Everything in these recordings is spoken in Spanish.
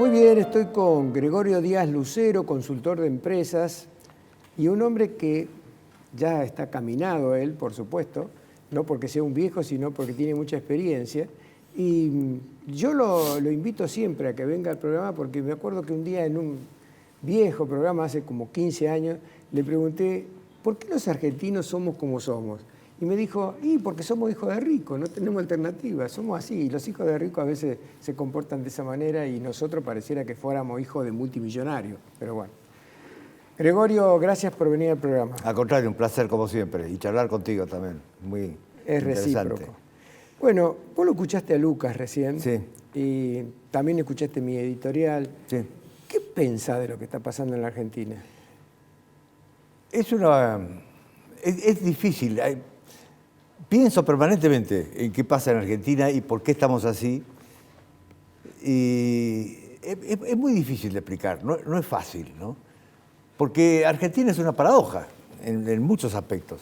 Muy bien, estoy con Gregorio Díaz Lucero, consultor de empresas, y un hombre que ya está caminado él, por supuesto, no porque sea un viejo, sino porque tiene mucha experiencia. Y yo lo invito siempre a que venga al programa porque me acuerdo que un día en un viejo programa, hace como 15 años, le pregunté, ¿por qué los argentinos somos como somos? Y me dijo, porque somos hijos de ricos, no tenemos alternativa, somos así. Y los hijos de ricos a veces se comportan de esa manera y nosotros pareciera que fuéramos hijos de multimillonarios. Pero bueno. Gregorio, gracias por venir al programa. Al contrario, un placer como siempre. Y charlar contigo también, muy Es interesante. recíproco. Bueno, vos lo escuchaste a Lucas recién. Sí. Y también escuchaste mi editorial. Sí. ¿Qué pensás de lo que está pasando en la Argentina? Es difícil. Pienso permanentemente en qué pasa en Argentina y por qué estamos así. Y es muy difícil de explicar, no es fácil, ¿no? Porque Argentina es una paradoja en muchos aspectos.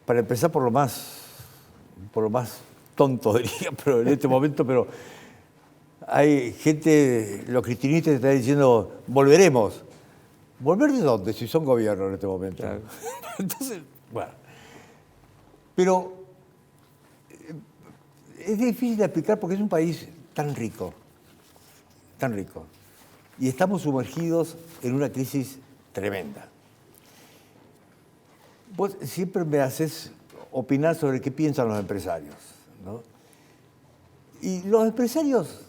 Para empezar por lo más tonto, diría, pero en este momento, pero hay gente, los cristianistas están diciendo, volveremos. ¿Volver de dónde? Si son gobierno en este momento. Claro. Entonces, bueno. Pero es difícil de explicar porque es un país tan rico. Y estamos sumergidos en una crisis tremenda. Vos siempre me haces opinar sobre qué piensan los empresarios, ¿no? Y los empresarios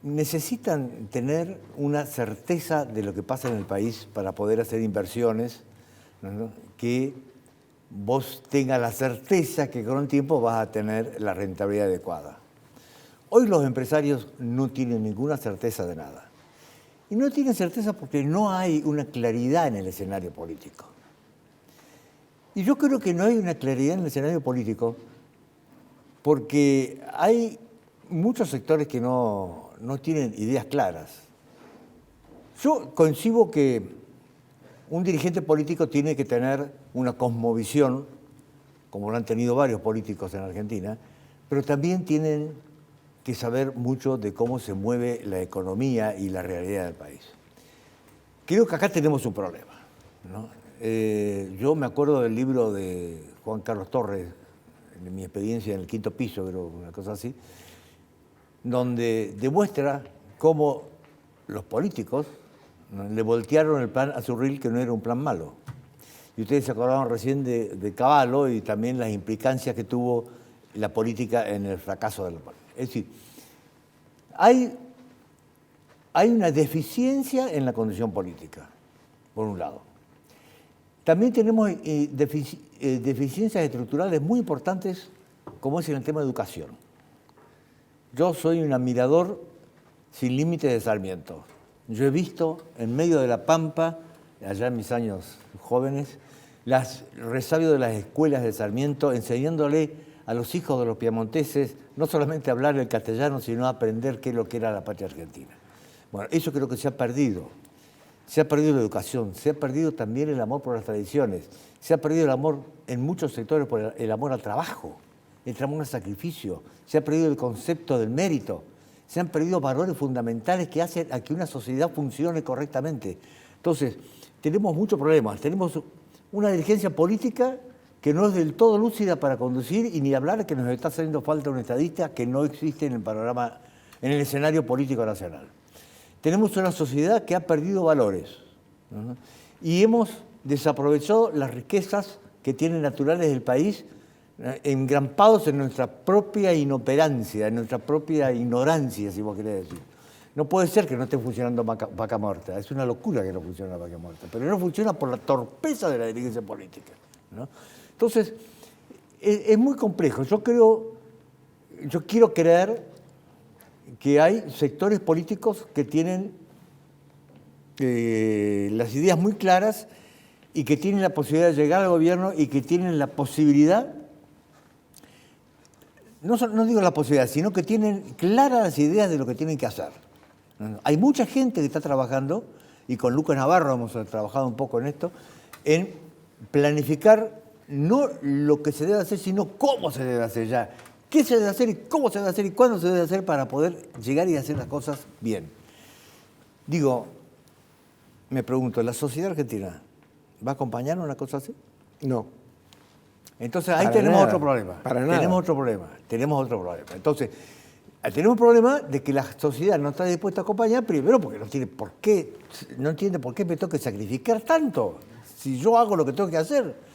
necesitan tener una certeza de lo que pasa en el país para poder hacer inversiones, ¿no? Que vos tengas la certeza que con el tiempo vas a tener la rentabilidad adecuada. Hoy los empresarios no tienen ninguna certeza de nada. Y no tienen certeza porque no hay una claridad en el escenario político. Y yo creo que no hay una claridad en el escenario político porque hay muchos sectores que no tienen ideas claras. Yo concibo que un dirigente político tiene que tener una cosmovisión, como lo han tenido varios políticos en Argentina, pero también tienen que saber mucho de cómo se mueve la economía y la realidad del país. Creo que acá tenemos un problema, ¿no? Yo me acuerdo del libro de Juan Carlos Torres, en mi experiencia en el quinto piso, creo, una cosa así, donde demuestra cómo los políticos, ¿no?, le voltearon el plan a Surril, que no era un plan malo. Y ustedes se acordaban recién de Cavallo y también las implicancias que tuvo la política en el fracaso del plan. Es decir, hay una deficiencia en la condición política, por un lado. También tenemos deficiencias estructurales muy importantes, como es en el tema de educación. Yo soy un admirador sin límites de Sarmiento. Yo he visto en medio de la Pampa, allá en mis años jóvenes, las resabios de las escuelas de Sarmiento, enseñándole a los hijos de los piamonteses no solamente a hablar el castellano, sino a aprender qué es lo que era la patria argentina. Bueno, eso creo que se ha perdido. Se ha perdido la educación, se ha perdido también el amor por las tradiciones, se ha perdido el amor en muchos sectores por el amor al trabajo, el amor al sacrificio, se ha perdido el concepto del mérito, se han perdido valores fundamentales que hacen a que una sociedad funcione correctamente. Entonces, tenemos muchos problemas, tenemos una dirigencia política que no es del todo lúcida para conducir y ni hablar que nos está haciendo falta un estadista que no existe en el panorama, en el escenario político nacional. Tenemos una sociedad que ha perdido valores, ¿no? Y hemos desaprovechado las riquezas que tienen naturales del país, engrampados en nuestra propia inoperancia, en nuestra propia ignorancia, si vos querés decir. No puede ser que no esté funcionando Vaca Muerta, es una locura que no funcione Vaca Muerta, pero no funciona por la torpeza de la dirigencia política, ¿no? Entonces, es muy complejo. Yo quiero creer que hay sectores políticos que tienen las ideas muy claras y que tienen la posibilidad de llegar al gobierno y que tienen la posibilidad, no digo la posibilidad, sino que tienen claras las ideas de lo que tienen que hacer. Hay mucha gente que está trabajando, y con Lucas Navarro hemos trabajado un poco en esto, en planificar no lo que se debe hacer, sino cómo se debe hacer ya. qué se debe hacer y cómo se debe hacer y cuándo se debe hacer para poder llegar y hacer las cosas bien. Digo, me pregunto, ¿la sociedad argentina va a acompañar una cosa así? No. Entonces ahí Para tenemos nada, otro problema. para nada. Tenemos otro problema. Entonces, tenemos un problema de que la sociedad no está dispuesta a acompañar, primero porque no entiende por qué me tengo que sacrificar tanto. Si yo hago lo que tengo que hacer,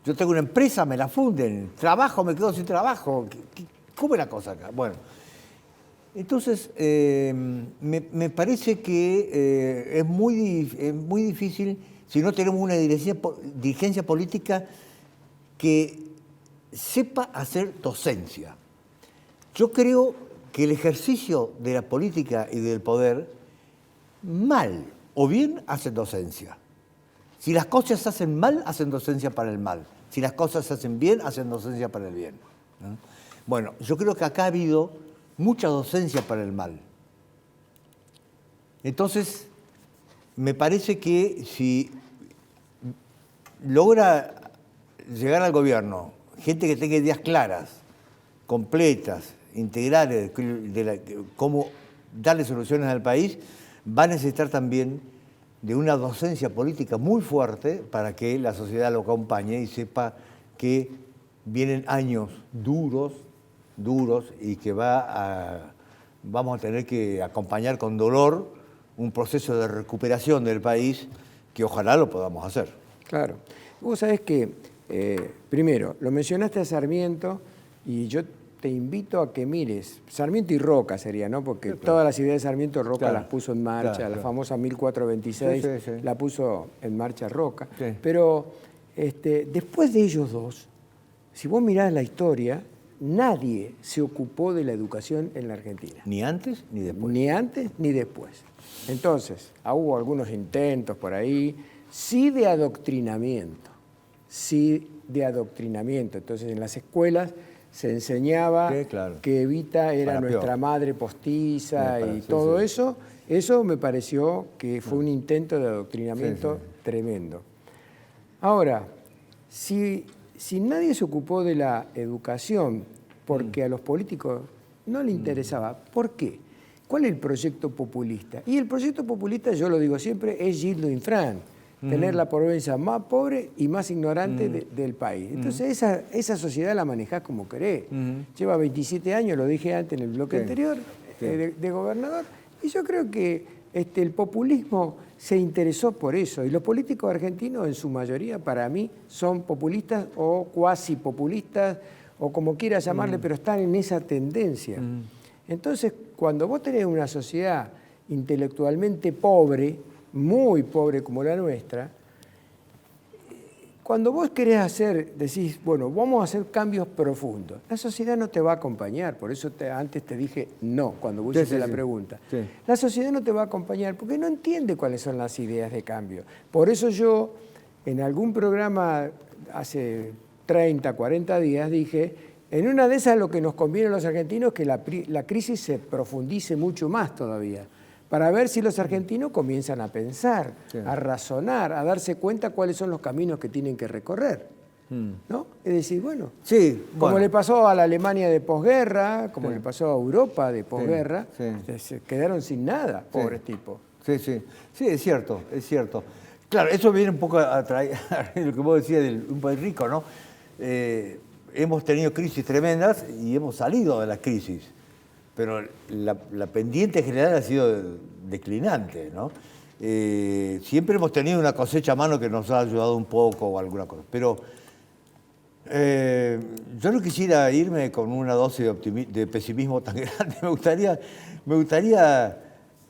yo tengo una empresa, me la funden, trabajo, me quedo sin trabajo. ¿Cómo es la cosa acá? Bueno, entonces me parece que es muy difícil si no tenemos una dirigencia política que sepa hacer docencia. Yo creo que el ejercicio de la política y del poder, mal o bien, hacen docencia. Si las cosas se hacen mal, hacen docencia para el mal. Si las cosas se hacen bien, hacen docencia para el bien, ¿no? Bueno, yo creo que acá ha habido mucha docencia para el mal. Entonces, me parece que si logra llegar al gobierno gente que tenga ideas claras, completas, integrales, de cómo darle soluciones al país, va a necesitar también de una docencia política muy fuerte para que la sociedad lo acompañe y sepa que vienen años duros y que vamos a tener que acompañar con dolor un proceso de recuperación del país que ojalá lo podamos hacer. Claro. Vos sabés que, primero, lo mencionaste a Sarmiento y yo te invito a que mires, Sarmiento y Roca sería, ¿no? Porque sí, todas las ideas de Sarmiento Roca las puso en marcha, la famosa 1426 la puso en marcha Roca. Sí. Pero después de ellos dos, si vos mirás la historia, nadie se ocupó de la educación en la Argentina. Ni antes ni después. Ni antes ni después. Entonces, hubo algunos intentos por ahí, sí de adoctrinamiento. Entonces, en las escuelas se enseñaba que Evita era nuestra madre postiza y todo eso. Eso me pareció que fue un intento de adoctrinamiento tremendo. Ahora, si nadie se ocupó de la educación porque a los políticos no les interesaba, ¿por qué? ¿Cuál es el proyecto populista? Y el proyecto populista, yo lo digo siempre, es Gildo Infran, tener la provincia más pobre y más ignorante del país. Entonces esa sociedad la manejás como querés. Lleva 27 años, lo dije antes en el bloque anterior, de gobernador, y yo creo que el populismo se interesó por eso. Y los políticos argentinos, en su mayoría, para mí, son populistas o cuasi populistas, o como quieras llamarle, pero están en esa tendencia. Entonces, cuando vos tenés una sociedad intelectualmente pobre, muy pobre como la nuestra, cuando vos querés decís, bueno, vamos a hacer cambios profundos, la sociedad no te va a acompañar, por eso antes te dije no, cuando vos hiciste la pregunta. Sí. La sociedad no te va a acompañar porque no entiende cuáles son las ideas de cambio. Por eso yo, en algún programa hace 30, 40 días, dije, en una de esas lo que nos conviene a los argentinos es que la crisis se profundice mucho más todavía, para ver si los argentinos comienzan a pensar, a razonar, a darse cuenta cuáles son los caminos que tienen que recorrer, ¿no? Es decir, bueno, como le pasó a la Alemania de posguerra, como le pasó a Europa de posguerra, se quedaron sin nada, pobres tipos. Sí, es cierto. Claro, eso viene un poco a traer lo que vos decías de un país rico, ¿no? Hemos tenido crisis tremendas y hemos salido de la crisis. Pero la pendiente general ha sido declinante, ¿no? Siempre hemos tenido una cosecha a mano que nos ha ayudado un poco o alguna cosa. Pero yo no quisiera irme con una dosis de pesimismo tan grande. Me gustaría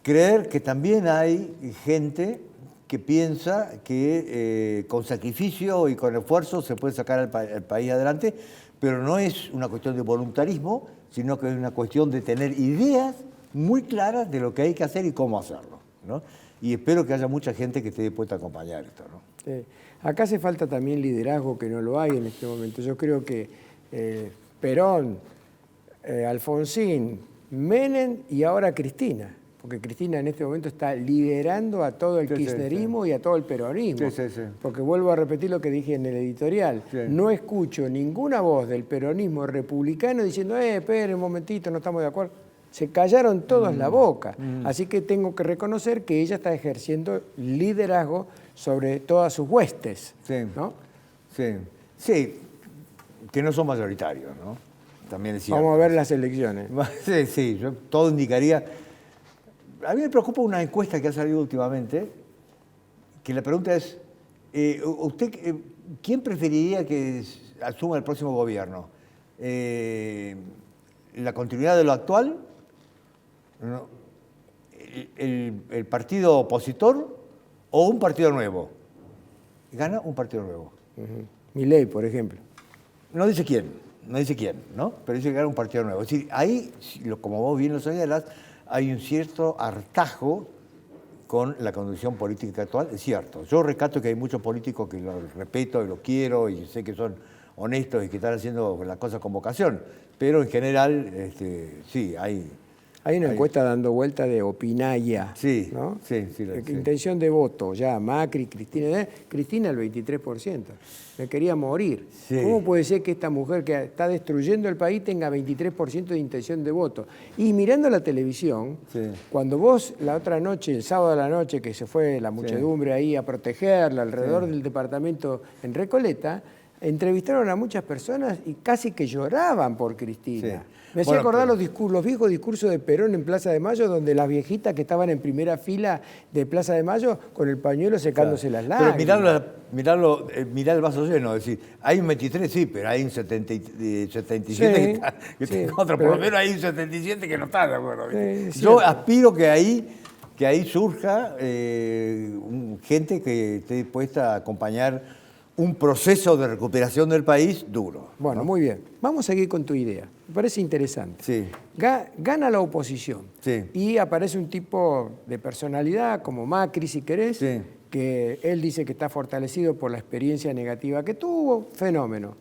creer que también hay gente que piensa que con sacrificio y con esfuerzo se puede sacar al país adelante, pero no es una cuestión de voluntarismo, sino que es una cuestión de tener ideas muy claras de lo que hay que hacer y cómo hacerlo, ¿no? Y espero que haya mucha gente que esté dispuesta a acompañar esto, ¿no? Sí. Acá hace falta también liderazgo, que no lo hay en este momento. Yo creo que Perón, Alfonsín, Menem y ahora Cristina. porque Cristina en este momento está liderando a todo el kirchnerismo y a todo el peronismo. Porque vuelvo a repetir lo que dije en el editorial. No escucho ninguna voz del peronismo republicano diciendo, esperen un momentito, no estamos de acuerdo. Se callaron todos la boca. Así que tengo que reconocer que ella está ejerciendo liderazgo sobre todas sus huestes. ¿No? Sí, que no son mayoritarios, ¿no? También es cierto. Vamos a ver las elecciones. Sí, todo indicaría... A mí me preocupa una encuesta que ha salido últimamente, que la pregunta es, ¿usted quién preferiría que asuma el próximo gobierno? ¿La continuidad de lo actual? ¿No? ¿El partido opositor o un partido nuevo? Gana un partido nuevo. Milei, por ejemplo. No dice quién, ¿no? Pero dice que gana un partido nuevo. Es decir, ahí, como vos bien lo señalás, hay un cierto hartazgo con la conducción política actual, es cierto. Yo rescato que hay muchos políticos que los respeto y los quiero y sé que son honestos y que están haciendo las cosas con vocación, pero en general, sí, hay... Hay una encuesta dando vuelta de Opinaya, sí, ¿no? Sí. Intención de voto, ya Macri, Cristina. Cristina el 23%. Me quería morir. Sí. ¿Cómo puede ser que esta mujer que está destruyendo el país tenga 23% de intención de voto? Y mirando la televisión, cuando vos la otra noche, el sábado a la noche, que se fue la muchedumbre ahí a protegerla alrededor del departamento en Recoleta, entrevistaron a muchas personas y casi que lloraban por Cristina. Me hacía acordar los viejos discursos de Perón en Plaza de Mayo, donde las viejitas que estaban en primera fila de Plaza de Mayo con el pañuelo secándose las lágrimas. Pero mirá el vaso lleno, es decir, hay un 23, sí, pero hay un 77 que está en contra, por lo menos hay un 77 que no está de acuerdo. Yo aspiro que ahí surja gente que esté dispuesta a acompañar un proceso de recuperación del país duro. Bueno, ¿no? Muy bien. Vamos a seguir con tu idea. Me parece interesante. Sí. Gana la oposición. Sí. Y aparece un tipo de personalidad, como Macri, si querés, que él dice que está fortalecido por la experiencia negativa que tuvo. Fenómeno.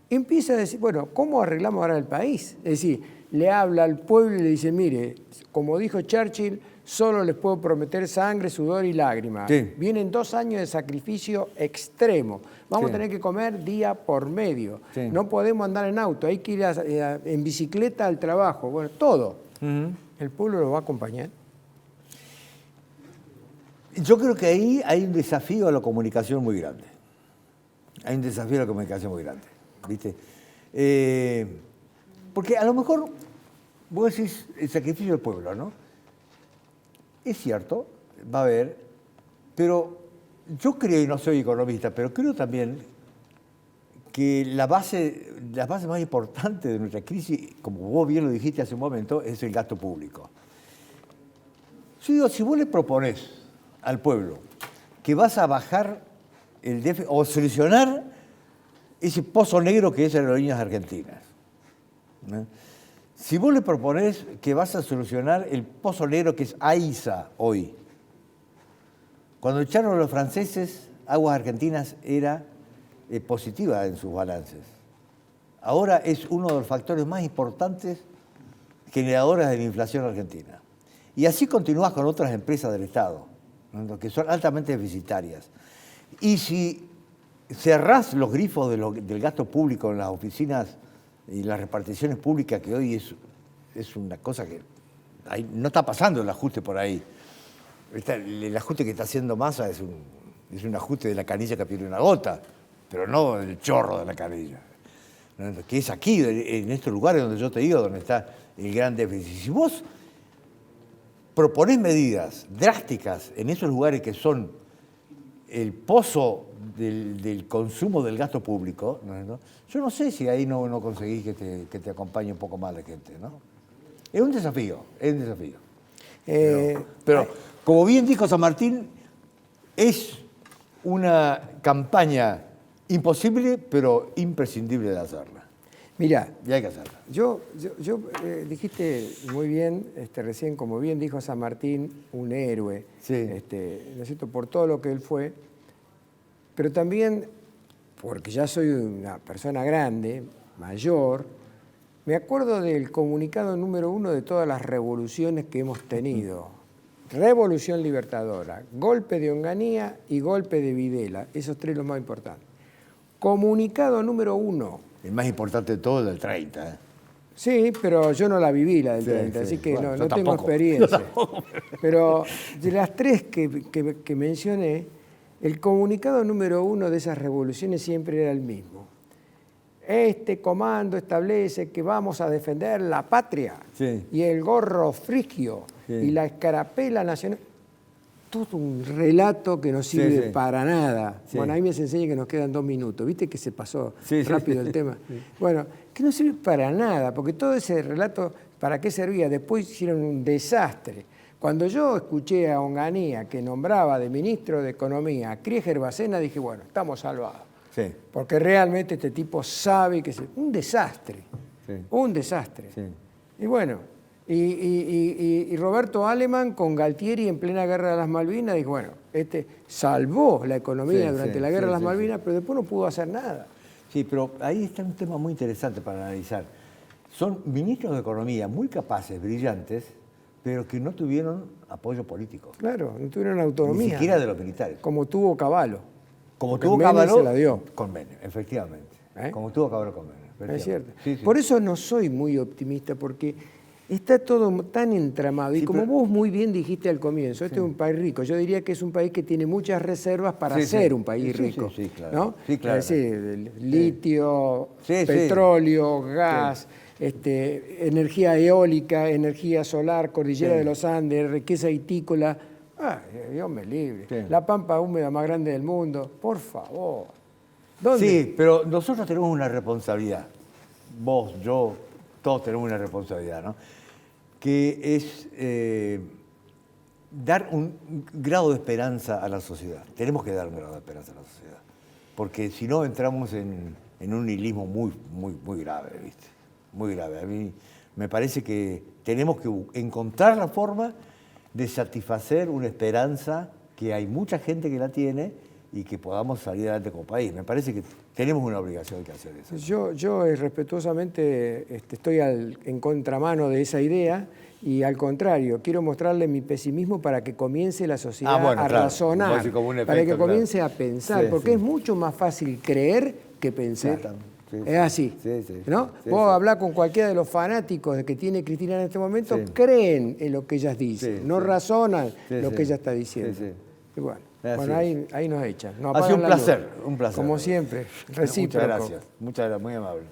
Empieza a decir, bueno, ¿cómo arreglamos ahora el país? Es decir, le habla al pueblo y le dice, mire, como dijo Churchill, solo les puedo prometer sangre, sudor y lágrimas. Vienen 2 años de sacrificio extremo. Vamos a tener que comer día por medio. No podemos andar en auto, hay que ir en bicicleta al trabajo. Bueno, todo. ¿El pueblo lo va a acompañar? Yo creo que ahí hay un desafío a la comunicación muy grande. Hay un desafío a la comunicación muy grande, ¿viste? Porque a lo mejor vos decís el sacrificio del pueblo, ¿no? Es cierto, va a haber, pero yo creo, y no soy economista, pero creo también que las bases más importantes de nuestra crisis, como vos bien lo dijiste hace un momento, es el gasto público. Yo digo, si vos le proponés al pueblo que vas a bajar el déficit o solucionar ese pozo negro que es Aerolíneas Argentinas, ¿no? Si vos le proponés que vas a solucionar el pozo negro que es AISA hoy, cuando echaron a los franceses, Aguas Argentinas era positiva en sus balances. Ahora es uno de los factores más importantes generadores de la inflación argentina. Y así continúas con otras empresas del Estado, ¿no? Que son altamente deficitarias. Y si cerrás los grifos del gasto público en las oficinas y las reparticiones públicas, que hoy es una cosa que no está pasando el ajuste por ahí. El ajuste que está haciendo Massa es un ajuste de la canilla que pierde una gota, pero no del chorro de la canilla. Que es aquí, en estos lugares donde yo te digo, donde está el gran déficit. Si vos proponés medidas drásticas en esos lugares que son el pozo del consumo del gasto público, ¿no? Yo no sé si ahí no conseguís que te acompañe un poco más la gente, ¿no? Es un desafío, Pero como bien dijo San Martín, es una campaña imposible, pero imprescindible de hacerla. Mirá, y hay que hacerla. Dijiste muy bien, recién, como bien dijo San Martín, un héroe, ¿no es cierto?, por todo lo que él fue, pero también, porque ya soy una persona grande, mayor, Me acuerdo del comunicado número 1 de todas las revoluciones que hemos tenido. Revolución Libertadora, golpe de Onganía y golpe de Videla. Esos tres los más importantes. Comunicado número 1. El más importante de todo es del 30. ¿eh? Sí, pero yo no la viví, la del Sí, 30, sí. así que Bueno, no yo tengo tampoco. experiencia. Pero de las tres que mencioné, el comunicado número 1 de esas revoluciones siempre era el mismo. Este comando establece que vamos a defender la patria Sí. y el gorro frigio Sí. y la escarapela nacional. Todo un relato que no sirve sí. para nada. Sí. Bueno, ahí me enseña que nos quedan 2 minutos. ¿Viste que se pasó Sí, sí. rápido el tema? Bueno, que no sirve para nada, porque todo ese relato, ¿para qué servía? Después hicieron un desastre. Cuando yo escuché a Onganía que nombraba de ministro de Economía a Krieger Bacena, dije, bueno, estamos salvados. Sí. Porque realmente este tipo sabe que es un desastre. Sí. Un desastre. Sí. Y bueno, y Roberto Alemann con Galtieri en plena guerra de las Malvinas dijo, bueno, este salvó la economía Sí, durante sí, la guerra sí, de las sí, Malvinas, pero después no pudo hacer nada. Sí, pero ahí está un tema muy interesante para analizar. Son ministros de Economía muy capaces, brillantes, pero que no tuvieron apoyo político. Claro, no tuvieron autonomía. Ni siquiera de los militares. Como tuvo Cavallo. Como Porque tuvo Menem Cavallo se la dio. con Menem, efectivamente. ¿Eh? Como tuvo Cavallo con Menem. Es cierto. Sí, sí. Por eso no soy muy optimista, porque está todo tan entramado. Y Sí, como pero- vos muy bien dijiste al comienzo, este es un país rico. Yo diría que es un país que tiene muchas reservas para Sí, sí. ser un país Sí, sí, rico. sí, claro. ¿no? Sí, claro. Es decir, litio, Sí, sí. petróleo, gas, energía eólica, energía solar, cordillera Sí. de los Andes, riqueza vitícola. Dios me libre. Sí. La pampa húmeda más grande del mundo. Por favor. ¿Dónde? Sí, pero nosotros tenemos una responsabilidad. Vos, yo, todos tenemos una responsabilidad, ¿no? Que es dar un grado de esperanza a la sociedad. Tenemos que dar un grado de esperanza a la sociedad. Porque si no, entramos en un nihilismo muy, muy, muy grave, ¿viste? Muy grave. A mí me parece que tenemos que encontrar la forma de satisfacer una esperanza que hay mucha gente que la tiene y que podamos salir adelante como país. Me parece que tenemos una obligación de hacer eso. Yo respetuosamente estoy en contramano de esa idea y al contrario, quiero mostrarle mi pesimismo para que comience la sociedad a claro. razonar, Vos decís como un para efecto, que comience a pensar, Sí, porque sí. es mucho más fácil creer que pensar. Sí, Es así, sí, sí. ¿no? Sí, Vos sí. hablás con cualquiera de los fanáticos de que tiene Cristina en este momento, Sí. creen en lo que ellas dicen, Sí, no sí. razonan Sí, lo sí. que ella está diciendo. Sí, sí. Y bueno, Así ahí nos echan. Nos Ha sido apagan un la luz. placer, un placer. Como siempre, recíproco. Muchas gracias, muy amable.